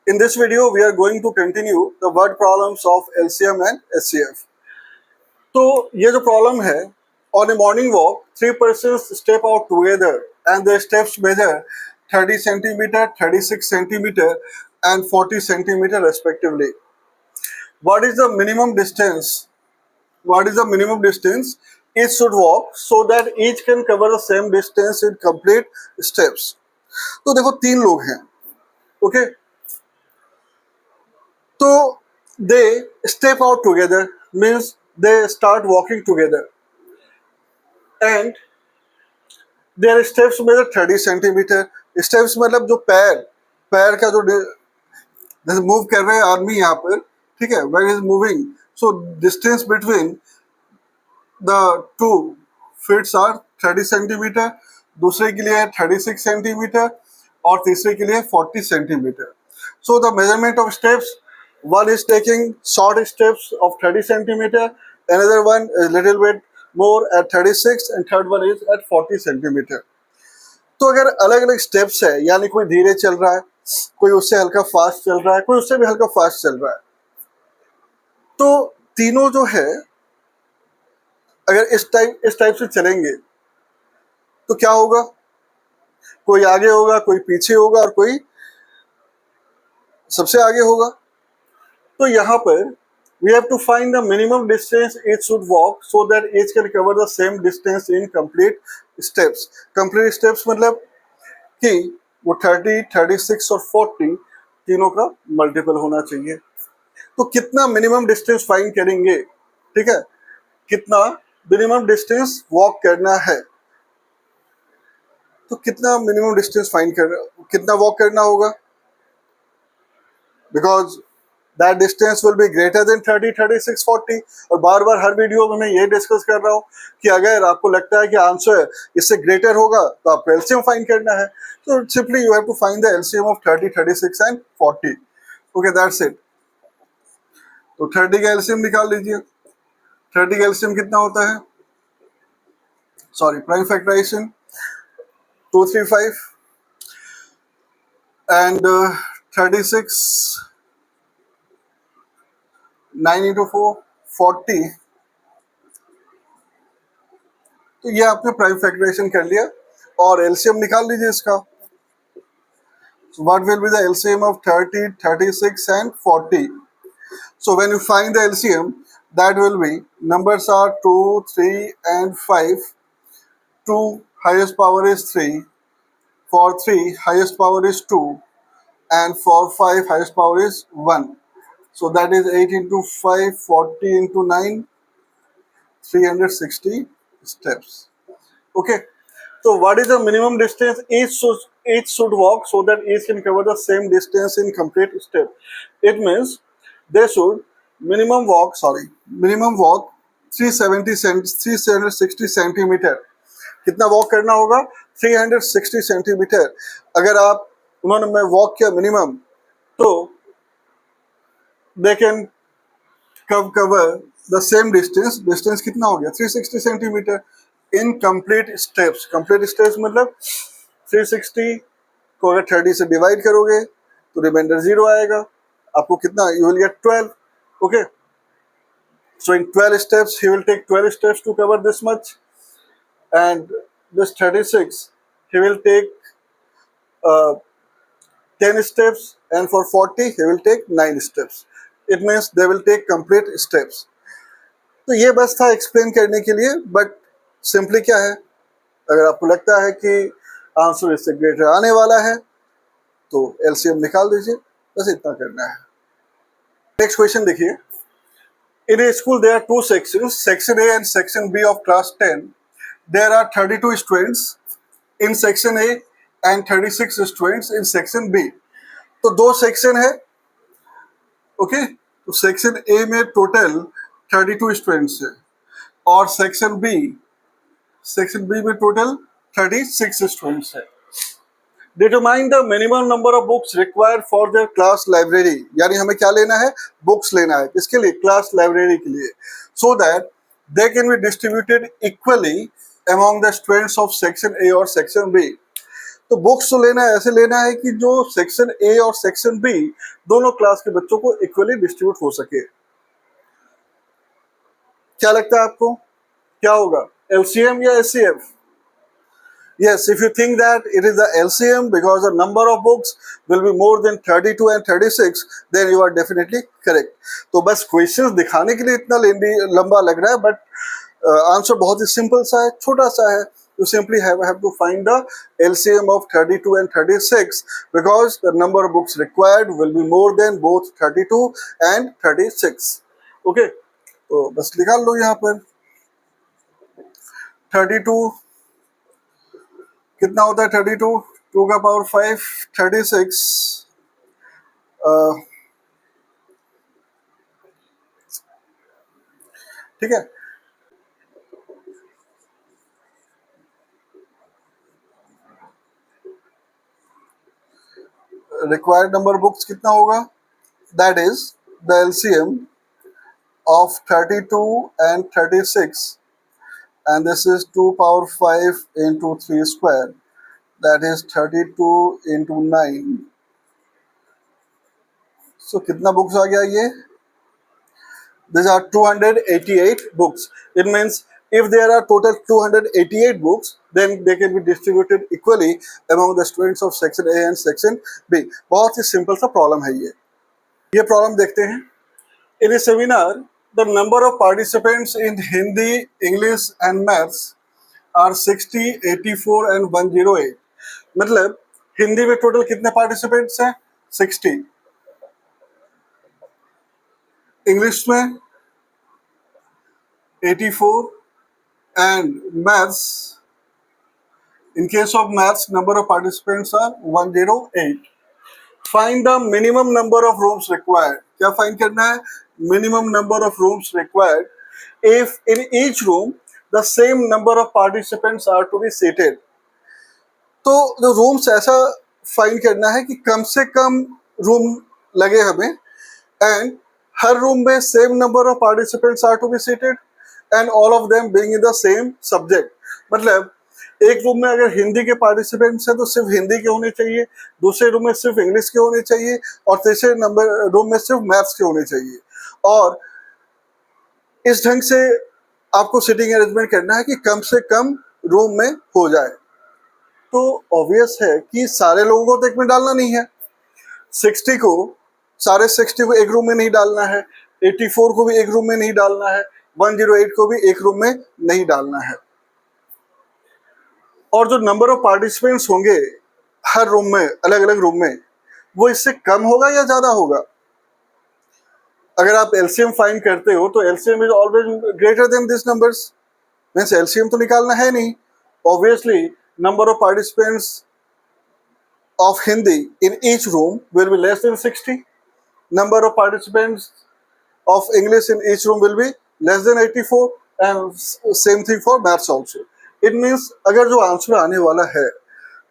In this video, we are going to continue the word problems of LCM and SCF. तो ये जो problem है, on a morning walk, three persons step out together and their steps measure 30 centimeter, 36 centimeter, and 40 centimeter respectively. What is the minimum distance? What is the minimum distance each should walk so that each can cover the same distance in complete steps? तो देखो तीन लोग हैं, okay? तो they step out together means they start walking together and their steps measure 30 centimeter. Steps मतलब जो पैर का जो जैसे मूव कर रहे हैं आदमी यहाँ पर, ठीक है, when is moving, so distance between the two feet are 30 centimeter, दूसरे के लिए 36 centimeter और तीसरे के लिए 40 centimeter. So the measurement of steps, one is taking short steps of 30 centimeter, another one is little bit more at 36 and third one is at 40 centimeter. तो अगर अलग अलग स्टेप्स है, यानी कोई धीरे चल रहा है, कोई उससे हल्का फास्ट चल रहा है, कोई उससे भी हल्का फास्ट चल रहा है, तो तीनों जो है अगर इस टाइप से चलेंगे तो क्या होगा? कोई आगे होगा, कोई पीछे होगा और कोई सबसे आगे होगा. तो यहाँ पर we have to find the minimum distance each should walk so that each can cover the same distance in complete steps. Complete steps मतलब कि वो 30, 36 और 40 तीनों का मल्टीपल होना चाहिए. तो कितना मिनिमम डिस्टेंस फाइंड करेंगे, ठीक है, कितना मिनिमम डिस्टेंस वॉक करना है, तो कितना मिनिमम डिस्टेंस फाइंड करना, कितना वॉक करना होगा, because that distance will be greater than 30, 36, 40. और बार बार हर वीडियो में मैं ये डिस्कस कर रहा हूँ कि अगर आपको लगता है कि आंसर इससे ग्रेटर होगा तो आपको एलसीएम फाइंड करना है. तो simply you have to find the LCM of 30, 36 and 40. Okay, that's it. तो 30 का एलसीएम निकाल लीजिए. 30 का एलसीएम कितना होता है? Sorry, prime factorisation 235 and 36 9 into 4 40. तो ये आपने प्राइम फैक्टराइजेशन कर लिया और एलसीएम निकाल लीजिए इसका. What will be the LCM of 30, 36 and 40? So when you find the LCM, that will be, numbers are 2, 3 and 5. 2 highest power is 3, for 3 highest power is 2, and for 5 highest power is 1. So that is 8 into 5, 40 into 9, 360 steps. Okay. So what is the minimum distance each should walk so that each can cover the same distance in complete step? It means they should minimum walk 360 centimeter. कितना walk करना होगा? 360 centimetre. अगर आप उन्होंने walk किया minimum, तो they can cover the same distance. Distance कितना हो गया? 360 centimetre in complete steps. Complete steps मतलब 360 को अगर 30 से डिवाइड करोगे तो रिमाइंडर 0 आएगा. आपको कितना? You will get 12. Okay, so in 12 steps he will take 12 steps to cover this much, and this 36 he will take 10 steps, and for 40 he will take 9 steps. It means they will take complete steps. तो ये बस था explain करने के लिए. But simply क्या है, अगर आपको लगता है कि आंसर इससे ग्रेटर आने वाला है तो एलसीएम निकाल दीजिए. बस इतना करना है. नेक्स्ट क्वेश्चन देखिए. In a school there are two sections, section A and section B of class 10. There are 32 students in section A and 36 students in section B. तो दो सेक्शन है. ओके, तो सेक्शन ए में total 32 students है और section B में total 36 students है. Determine the minimum number of books required for their class library. यानी हमें क्या लेना है? बुक्स लेना है. किसके लिए? क्लास लाइब्रेरी के लिए. So that they can be distributed equally among the students of section A और section B. तो बुक्स तो लेना है, ऐसे लेना है कि जो सेक्शन ए और सेक्शन बी दोनों क्लास के बच्चों को इक्वली डिस्ट्रीब्यूट हो सके। क्या लगता है आपको क्या होगा, एलसीएम या HCF? Yes, if you think that it is the LCM because the number of books will be more than 32 and 36, then you are definitely correct. तो बस क्वेश्चंस दिखाने के लिए इतना लंबा लग रहा है, बट आंसर बहुत ही सिंपल सा है, छोटा सा है. You simply have to find the LCM of 32 and 36 because the number of books required will be more than both 32 and 36. Okay, तो बस निकाल लो यहाँ पर 32 कितना होता है, 32 2 का पावर 5 36 ठीक है. रिक्वायर्ड नंबर बुक्स कितना होगा, that is the LCM of 32 and 36 and this is 2 power 5 into 3 square, that is 32 into 9. So कितना बुक्स आ गया ये, these are 288 books. It means if there are total 288 books, then they can be distributed equally among the students of section A and section B. बहुत ही simple सा problem है ये problem देखते हैं. In a seminar, the number of participants in Hindi, English and Maths are 60, 84 and 108. मतलब हिंदी में total कितने participants हैं, 60, इंग्लिश में 84 and maths, in case of maths number of participants are 108. Find the minimum number of rooms required. क्या find करना है, minimum number of rooms required if in each room the same number of participants are to be seated. तो जो rooms ऐसा find करना है कि कम से कम रूम लगे हमें एंड हर रूम में same number of participants are to be seated and all of them being in the same subject. मतलब एक रूम में अगर हिंदी के पार्टिसिपेंट्स हैं तो सिर्फ हिंदी के होने चाहिए, दूसरे रूम में सिर्फ इंग्लिश के होने चाहिए और तीसरे नंबर रूम में सिर्फ मैथ्स के होने चाहिए. और इस ढंग से आपको सीटिंग अरेंजमेंट करना है कि कम से कम रूम में हो जाए. तो ऑब्वियस है कि सारे लोगों को तो एक में डालना नहीं है, 60 को सारे 60 को एक रूम में नहीं डालना है, 84 को भी एक रूम में नहीं डालना है, 108 को भी एक रूम में नहीं डालना है. और जो नंबर ऑफ पार्टिसिपेंट्स होंगे हर रूम में, अलग अलग रूम में, वो इससे कम होगा या ज्यादा होगा. अगर आप एलसीएम फाइंड करते हो तो LCM is always greater than this numbers, means LCM तो निकालना है नहीं. Obviously number of participants of Hindi in each room will be less than 60. Number of participants of English in each room will be less than 84 and same thing for maths also. It means अगर जो answer आने वाला है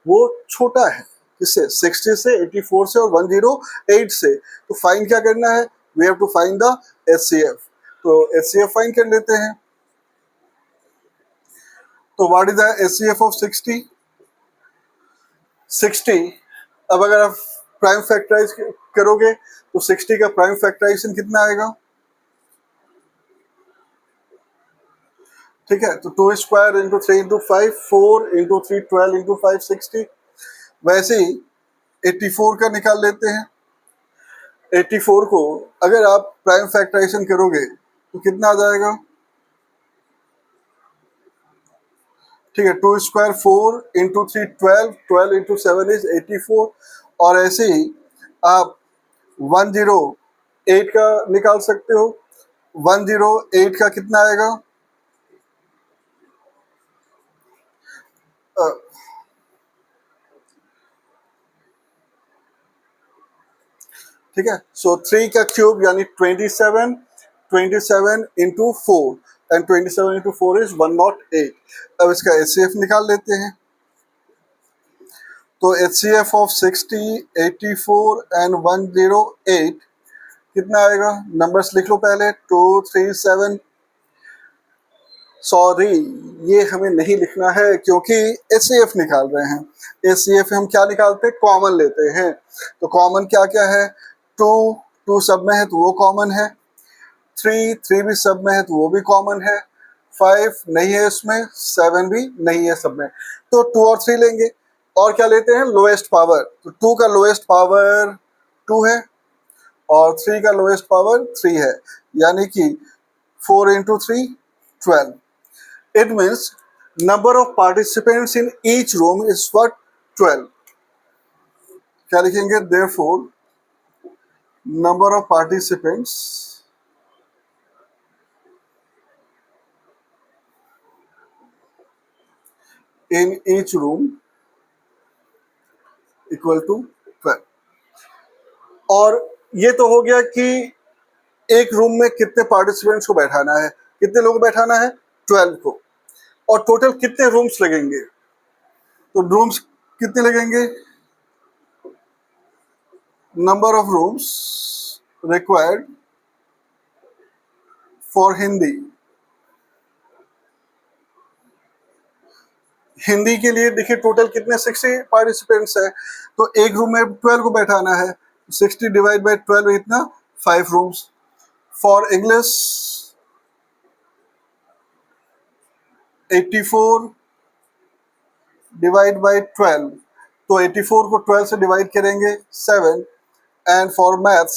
वो छोटा है, किससे, 60 से, 84 से और 108 से, तो फाइंड क्या करना है, we have to find the HCF. तो HCF फाइंड कर लेते हैं. तो what is the HCF of 60? 60, अब अगर आप प्राइम फैक्टराइज करोगे तो 60 का प्राइम फैक्टराइजेशन कितना आएगा, ठीक है. तो 2 square into 3 into 5 4 into 3 12 into 5 60. वैसे ही 84 का निकाल लेते हैं. 84 को अगर आप प्राइम फैक्टराइजेशन करोगे तो कितना आ जाएगा, ठीक है. 2 स्क्वायर 4 इंटू 3 12 12 इंटू 7 इज 84. और ऐसे ही आप 108 का निकाल सकते हो. 108 का कितना आएगा, ठीक है. सो 3 का क्यूब यानी 27, 27 इंटू 4 एंड 27 इंटू 4 इज 108. अब इसका एचसीएफ निकाल लेते हैं. तो एचसीएफ ऑफ 60, 84 एंड 108 कितना आएगा, नंबर्स लिख लो पहले. 2 3 7 सॉरी, ये हमें नहीं लिखना है क्योंकि एचसीएफ निकाल रहे हैं। एचसीएफ हम क्या निकालते हैं, कॉमन लेते हैं। तो कॉमन क्या क्या है, टू, टू सब में है तो वो कॉमन है, थ्री, थ्री भी सब में है तो वो भी कॉमन है, फाइव नहीं है इसमें, सेवन भी नहीं है सब में, तो टू और थ्री लेंगे। और क्या लेते हैं, लोएस्ट पावर, तो टू का लोएस्ट पावर टू है और थ्री का लोएस्ट पावर थ्री है, यानी कि 4 into 3 12. It means number of participants in each room is what, 12. क्या लिखेंगे, therefore number of participants in each room equal to 12. और ये तो हो गया कि एक रूम में कितने पार्टिसिपेंट्स को बैठाना है, कितने लोग बैठाना है, 12 को। और टोटल कितने रूम्स लगेंगे, तो रूम्स कितने लगेंगे, number of rooms required for Hindi. Hindi के लिए देखिए टोटल कितने, 60 पार्टिसिपेंट्स है, तो एक रूम में 12 को बैठाना है, 60 डिवाइड बाई 12 इतना 5 rooms. For English 84 divide by 12, तो 84 को 12 से डिवाइड करेंगे 7, and for maths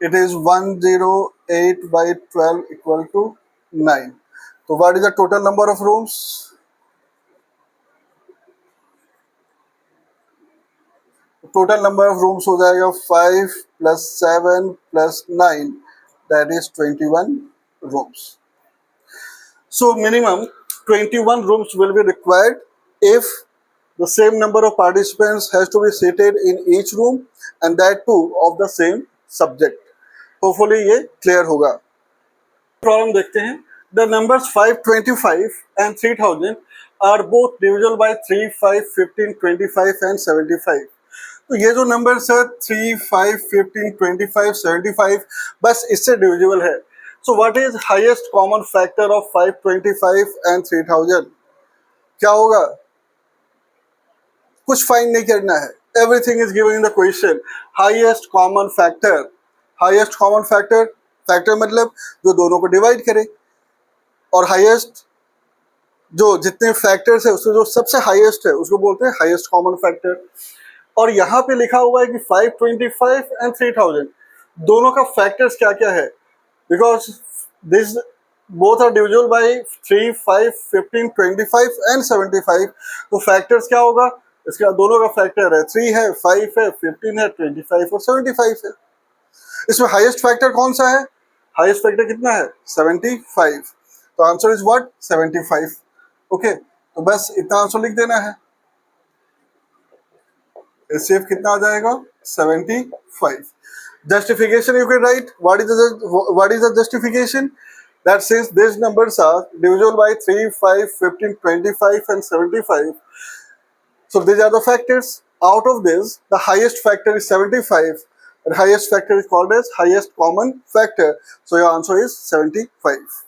it is 108 by 12 equal to 9. So what is the total number of rooms? Total number of rooms हो जाएगा 5 plus 7 plus 9, that is 21 rooms. So minimum 21 rooms will be required if the same number of participants has to be seated in each room, and that too of the same subject. Hopefully ये clear होगा। Problem देखते हैं। The numbers 525 and 3000 are both divisible by 3, 5, 15, 25 and 75। तो ये जो numbers है 3, 5, 15, 25, 75 बस इससे डिविजिबल है। So what is highest common factor of 525 and 3000? क्या होगा, कुछ फाइंड नहीं करना है, everything is given in the question. Highest common factor, highest common factor, factor मतलब जो दोनों को डिवाइड करे, और हाईएस्ट जो जितने फैक्टर्स है उसमें जो सबसे हाईएस्ट है उसको बोलते हैं हाईएस्ट कॉमन फैक्टर। और यहाँ पे लिखा हुआ है कि 525 एंड 3000 दोनों का फैक्टर्स क्या क्या है, because this both are divisible by 3, 5, 15, 25 and 75। तो फैक्टर्स क्या होगा, इसका दोनों का फैक्टर है 3 है, 5 है, 15 है, 25 और 75 है। इसमें हाईएस्ट फैक्टर कौन सा है, हाईएस्ट फैक्टर कितना है, 75। तो आंसर इज व्हाट, 75। ओके, तो बस इतना आंसर लिख देना है। एचसीएफ कितना आ जाएगा, 75। Justification you can write, what is the justification, that since these numbers are divisible by 3, 5, 15, 25 and 75, so these are the factors. Out of this the highest factor is 75, and highest factor is called as highest common factor, so your answer is 75.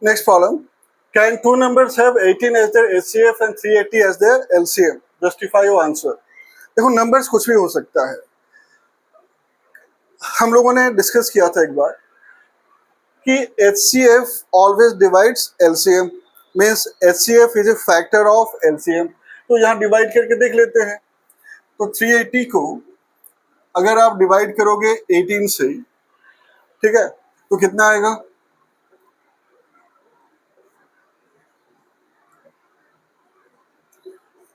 Next problem, can two numbers have 18 as their HCF and 380 as their LCM? Justify your answer. देखो numbers कुछ भी हो सकता है, हम लोगों ने discuss किया था एक बार कि HCF always divides LCM, means HCF is a factor of LCM। तो यहाँ डिवाइड करके देख लेते हैं। तो 380 को अगर आप डिवाइड करोगे 18 से, ठीक है, तो कितना आएगा,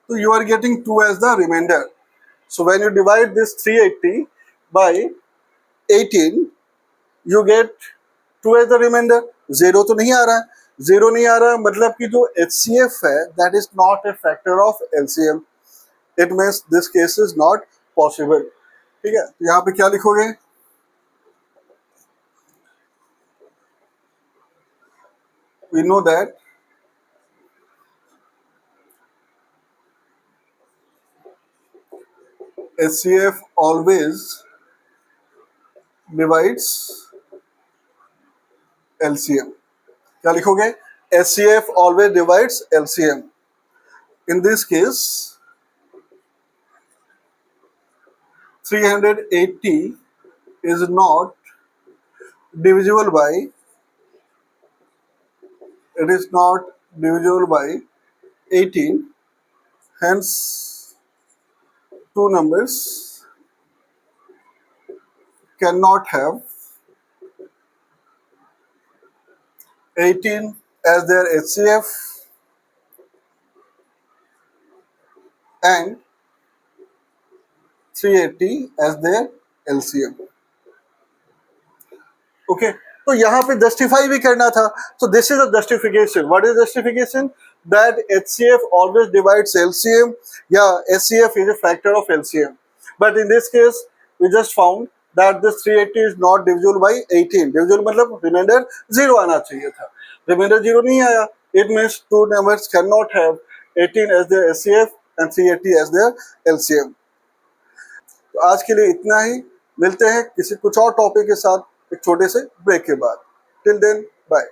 तो you are getting 2 as the remainder. So when you divide this 380 by 18, you get 2 as the remainder। Zero तो नहीं आ रहा है, जीरो नहीं आ रहा मतलब कि जो HCF है that is not a factor of LCM, it means this case is not possible। ठीक है, तो यहाँ पे क्या लिखोगे, we know that HCF always divides LCM. क्या लिखोगे? HCF always divides LCM. In this case 380 is not divisible by, it is not divisible by 18, hence two numbers cannot have 18 as their HCF and 380 as their LCM. Okay तो यहाँ पे justify भी करना था, तो this is a justification. What is justification? That HCF always divides LCM या HCF is a factor of LCM. But in this case we just found that this 380 is not divisible by 18. Divisible मतलब remainder 0 आना चाहिए था, remainder 0 नहीं आया. It means two numbers can not have 18 as their HCF and 380 as there LCM. तो आज के लिए इतना ही. मिलते हैं किसी कुछ और टॉपिक के साथ एक छोटे से ब्रेक के बाद. Till then bye.